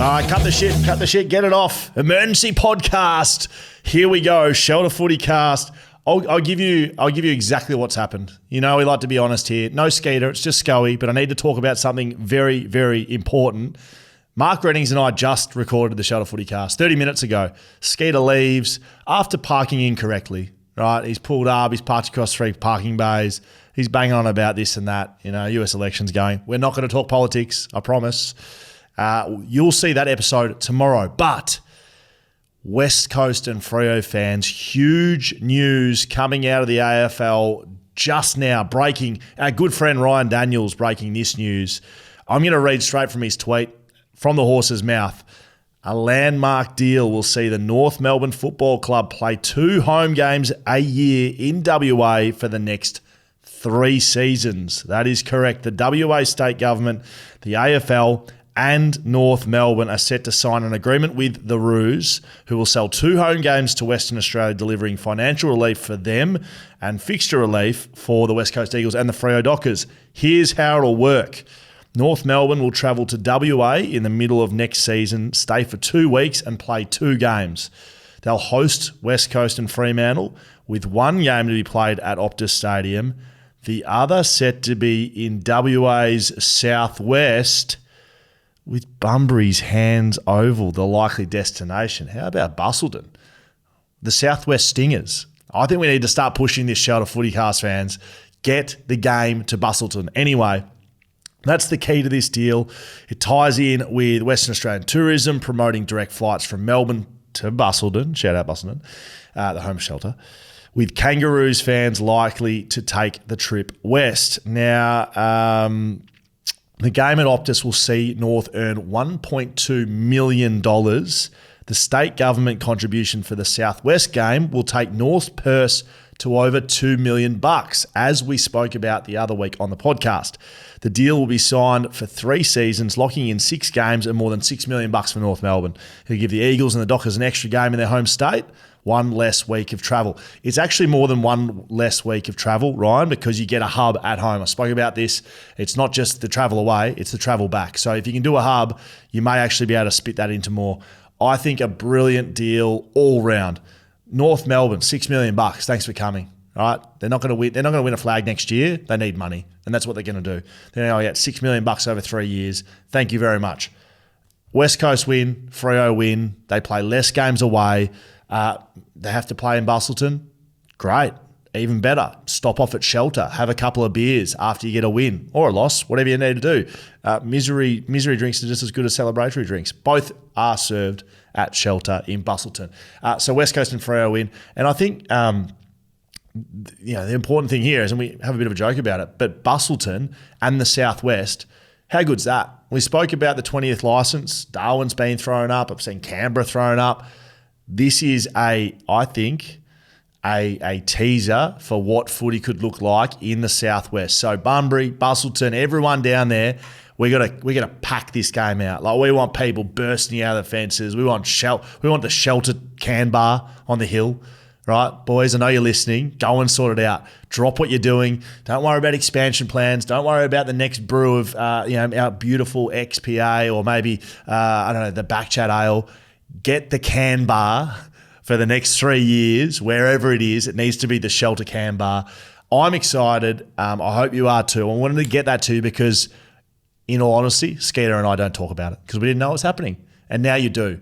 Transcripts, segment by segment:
Cut the shit, get it off. Emergency podcast. Here we go. Shelter FootyCast. I'll give you exactly what's happened. You know, we like to be honest here. No Skeeter, it's just Scoey, but I need to talk about something very, very important. Mark Reddings and I just recorded the Shelter FootyCast 30 minutes ago. Skeeter leaves after parking incorrectly, right? He's pulled up, he's parked across 3 parking bays. He's banging on about this and that. You know, US elections going. We're not going to talk politics, I promise. You'll see that episode tomorrow. But West Coast and Freo fans, huge news coming out of the AFL just now. Breaking, our good friend Ryan Daniels breaking this news. I'm going to read straight from his tweet, from the horse's mouth. A landmark deal will see the North Melbourne Football Club play 2 home games a year in WA for the next 3 seasons. That is correct. The WA state government, the AFL, and North Melbourne are set to sign an agreement with the Roos, who will sell 2 home games to Western Australia, delivering financial relief for them and fixture relief for the West Coast Eagles and the Freo Dockers. Here's how it'll work. North Melbourne will travel to WA in the middle of next season, stay for 2 weeks and play 2 games. They'll host West Coast and Fremantle, with 1 game to be played at Optus Stadium, the other set to be in WA's southwest, with Bunbury's Hands Oval, the likely destination. How about Busselton? The Southwest Stingers. I think we need to start pushing this Shelter FootyCast, fans. Get the game to Busselton. Anyway, that's the key to this deal. It ties in with Western Australian Tourism, promoting direct flights from Melbourne to Busselton. Shout out Busselton, the home shelter, with Kangaroos fans likely to take the trip west. Now, the game at Optus will see North earn $1.2 million. The state government contribution for the Southwest game will take North's purse to over $2 million, as we spoke about the other week on the podcast. The deal will be signed for 3 seasons, locking in 6 games and more than $6 million for North Melbourne. It'll give the Eagles and the Dockers an extra game in their home state, 1 less week of travel. It's actually more than 1 less week of travel, Ryan, because you get a hub at home. I spoke about this. It's not just the travel away, it's the travel back. So if you can do a hub, you may actually be able to spit that into more. I think a brilliant deal all round. North Melbourne, $6 million. Thanks for coming. All right, they're not going to win. They're not going to win a flag next year. They need money, and that's what they're going to do. They're going to get $6 million over 3 years. Thank you very much. West Coast win, Freo win. They play less games away. They have to play in Busselton. Great, even better. Stop off at Shelter. Have a couple of beers after you get a win or a loss, whatever you need to do. Misery drinks are just as good as celebratory drinks. Both are served at Shelter in Busselton. So West Coast and Freo win, and I think. The important thing here is, and we have a bit of a joke about it, but Busselton and the Southwest, how good's that? We spoke about the 20th licence. Darwin's been thrown up. I've seen Canberra thrown up. This is a teaser for what footy could look like in the Southwest. So Bunbury, Busselton, everyone down there, we gotta pack this game out. Like, we want people bursting out of the fences. We want the Shelter can bar on the hill. Right, boys, I know you're listening. Go and sort it out. Drop what you're doing. Don't worry about expansion plans. Don't worry about the next brew of our beautiful XPA or maybe, the BackChat Ale. Get the can bar for the next 3 years, wherever it is. It needs to be the Shelter can bar. I'm excited. I hope you are too. I wanted to get that to you because, in all honesty, Skeeter and I don't talk about it because we didn't know it was happening. And now you do.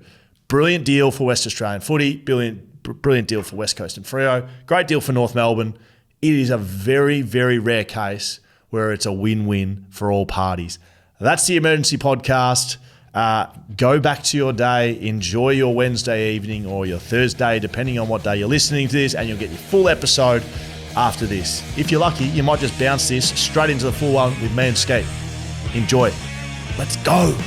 Brilliant deal for West Australian footy. Brilliant deal for West Coast and Freo. Great deal for North Melbourne. It is a very, very rare case where it's a win-win for all parties. That's the emergency podcast. Go back to your day. Enjoy your Wednesday evening or your Thursday, depending on what day you're listening to this, and you'll get your full episode after this. If you're lucky, you might just bounce this straight into the full one with me and Skate. Enjoy. Let's go.